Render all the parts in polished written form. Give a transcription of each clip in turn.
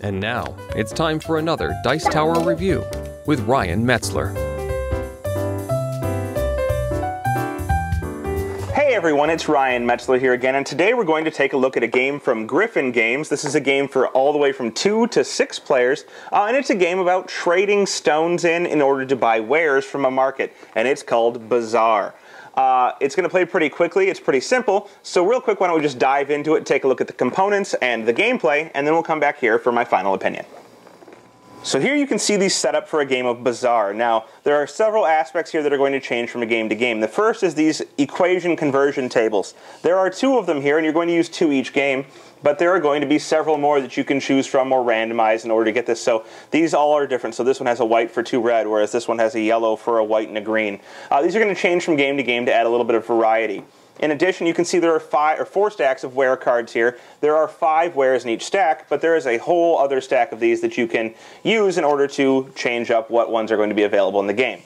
And now, it's time for another Dice Tower review with Ryan Metzler. Hey everyone, it's Ryan Metzler here again, and today we're going to take a look at a game from Griffin Games. This is a game for all the way from 2 to 6 players, and it's a game about trading stones in order to buy wares from a market, and it's called Bazaar. It's going to play pretty quickly, it's pretty simple, so real quick why don't we just dive into it, take a look at the components and the gameplay, and then we'll come back here for my final opinion. So here you can see the setup for a game of Bazaar. Now, there are several aspects here that are going to change from game to game. The first is these equation conversion tables. There are 2 of them here, and you're going to use 2 each game, but there are going to be several more that you can choose from or randomize in order to get this. So these all are different. So this one has a white for 2 red, whereas this one has a yellow for a white and a green. These are going to change from game to add a little bit of variety. In addition, you can see there are 4 stacks of ware cards here. There are 5 wares in each stack, but there is a whole other stack of these that you can use in order to change up what ones are going to be available in the game.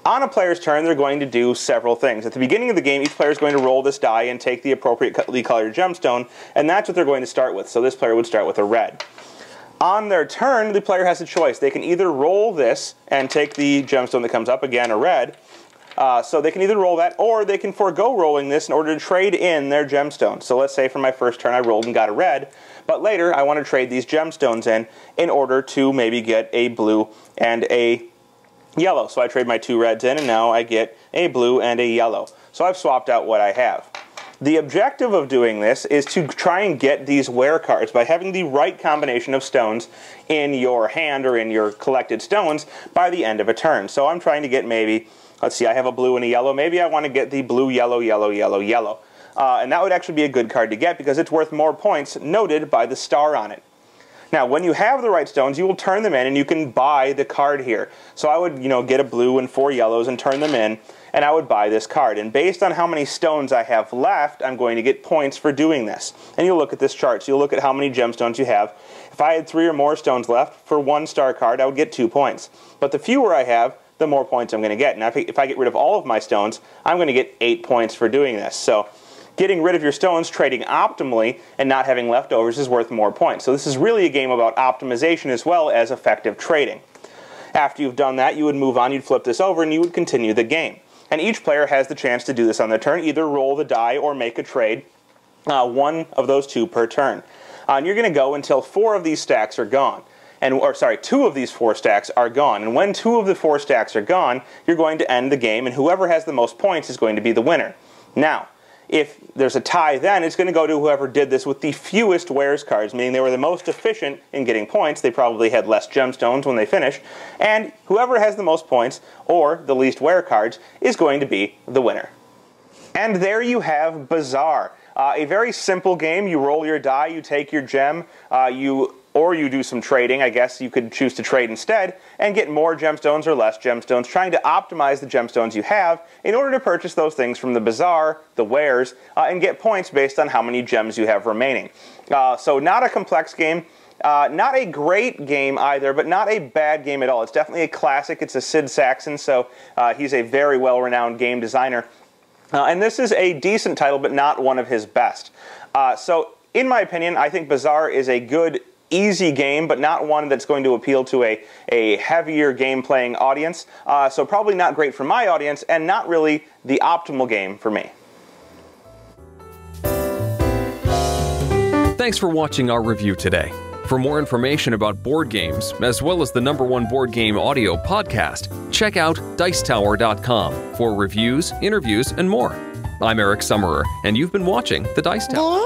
On a player's turn, they're going to do several things. At the beginning of the game, each player is going to roll this die and take the appropriately colored gemstone, and that's what they're going to start with. So this player would start with a red. On their turn, the player has a choice. They can either roll this and take the gemstone that comes up, again a red, so they can either roll that, or they can forego rolling this in order to trade in their gemstones. So let's say for my first turn I rolled and got a red, but later I want to trade these gemstones in order to maybe get a blue and a yellow. So I trade my 2 reds in, and now I get a blue and a yellow. So I've swapped out what I have. The objective of doing this is to try and get these ware cards by having the right combination of stones in your hand or in your collected stones by the end of a turn. So I'm trying to get maybe, let's see, I have a blue and a yellow. Maybe I want to get the blue, yellow, yellow, yellow, yellow. And that would actually be a good card to get because it's worth more points noted by the star on it. Now, when you have the right stones, you will turn them in and you can buy the card here. So I would, get a blue and 4 yellows and turn them in, and I would buy this card. And based on how many stones I have left, I'm going to get points for doing this. And you'll look at this chart. So you'll look at how many gemstones you have. If I had 3 or more stones left for 1 star card, I would get 2 points. But the fewer I have, the more points I'm going to get. Now, if I get rid of all of my stones, I'm going to get 8 points for doing this. So getting rid of your stones, trading optimally, and not having leftovers is worth more points. So this is really a game about optimization as well as effective trading. After you've done that, you would move on, you'd flip this over, and you would continue the game. And each player has the chance to do this on their turn, either roll the die or make a trade, 1 of those 2 per turn. And you're going to go until 4 of these stacks are gone. 2 of these 4 stacks are gone. And when 2 of the 4 stacks are gone, you're going to end the game, and whoever has the most points is going to be the winner. Now, if there's a tie then, it's going to go to whoever did this with the fewest wares cards, meaning they were the most efficient in getting points. They probably had less gemstones when they finish. And whoever has the most points, or the least ware cards, is going to be the winner. And there you have Bazaar. A very simple game. You roll your die, you take your gem, or you do some trading. I guess you could choose to trade instead and get more gemstones or less gemstones, trying to optimize the gemstones you have in order to purchase those things from the Bazaar, the wares, and get points based on how many gems you have remaining. So not a complex game. Not a great game either, but not a bad game at all. It's definitely a classic. It's a Sid Sackson, so he's a very well-renowned game designer. And this is a decent title, but not one of his best. So in my opinion, I think Bazaar is a good, easy game, but not one that's going to appeal to a heavier game-playing audience. So probably not great for my audience, and not really the optimal game for me. Thanks for watching our review today. For more information about board games, as well as the #1 board game audio podcast, check out Dicetower.com for reviews, interviews, and more. I'm Eric Summerer, and you've been watching The Dice Tower.